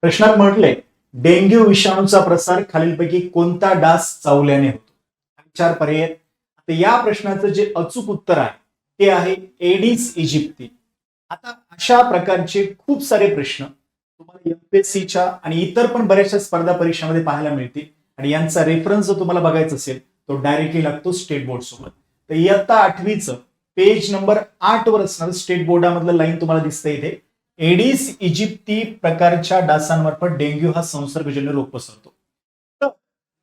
प्रश्नात म्हटलंय डेंग्यू विषाणूचा प्रसार खालीलपैकी कोणता डास चावल्याने होतो? 4 पर्याय आहेत. तर या प्रश्नाचं जे अचूक उत्तर आहे ते आहे एडिस इजिप्ती. आता अशा प्रकारचे खूप सारे प्रश्न तुम्हाला एमपीएससीच्या आणि इतर पण बऱ्याचशा स्पर्धा परीक्षांमध्ये पाहायला मिळतील आणि यांचा रेफरन्स जर तुम्हाला बघायचा असेल तो डायरेक्टली लागतो स्टेट बोर्ड सोबत. तर इयत्ता 8वीचं पेज नंबर 8 वर असणार स्टेट बोर्डामधलं लाईन तुम्हाला दिसतंय इथे. एडिस इजिप्ती प्रकारच्या डासांमार्फत डेंग्यू हा संसर्गजन्य रोग पसरतो. तर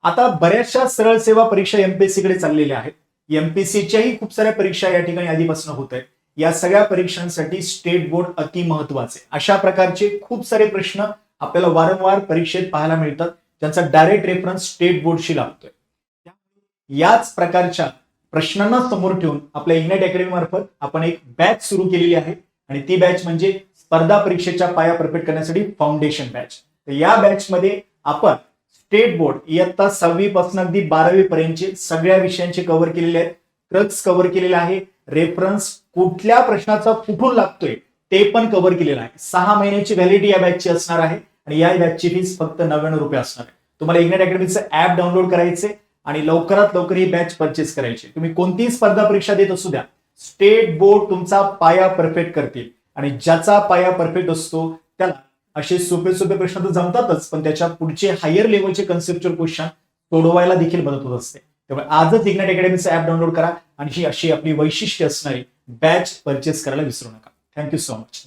आता बऱ्याचशा सरळ सेवा परीक्षा एमपीएससी कडे चाललेल्या आहेत. एमपीएससीच्याही खूप साऱ्या परीक्षा या ठिकाणी आधीपासून होत आहेत. या सगळ्या परीक्षांसाठी स्टेट बोर्ड अति महत्वाचे. अशा प्रकारचे खूप सारे प्रश्न आपल्याला वारंवार परीक्षेत पाहायला मिळतात ज्यांचा डायरेक्ट रेफरन्स स्टेट बोर्डशी लागतोय. याच प्रकारच्या प्रश्नांना समोर ठेवून आपल्या इग्नाइट अकॅडमी मार्फत आपण एक बॅच सुरू केलेली आहे आणि ती बॅच म्हणजे स्पर्धा परीक्षेच्या पाया परफेक्ट करण्यासाठी फाउंडेशन बॅच. तर या बॅच मध्ये आपण स्टेट बोर्ड इयत्ता 6वी पासून अगदी 12वी पर्यंतचे सगळ्या विषयांचे कव्हर केलेले आहेत. क्रक्स कव्हर केलेला आहे. रेफरन्स कुठल्या प्रश्नाचा कुठून लागतोय ते पण कव्हर केलेलं आहे. 6 महिन्याची व्हॅलिडिटी या बॅचची असणार आहे आणि या बॅचची फीस फक्त 99 रुपये असणार आहे. तुम्हाला इग्नाइट अकॅडमीचं ऍप डाउनलोड करायचे आणि लवकरात लवकर ही बॅच परचेस करायची. तुम्ही कोणतीही स्पर्धा परीक्षा देत असू द्या, स्टेट बोर्ड तुमचा पाया परफेक्ट करतील आणि ज्याचा पाया परफेक्ट असतो त्याला असे सोपे सोपे प्रश्न तर जमतातच पण त्याच्या पुढचे हायर लेवलचे कन्सेप्च्युअल क्वेश्चन सोडवायला देखील मदत होत असते. त्यामुळे आजच इग्नाइट अकॅडमीचं ऍप डाउनलोड करा आणि ही अशी आपली वैशिष्ट्य असणारी बॅच परचेस करायला विसरू नका. Thank you so much.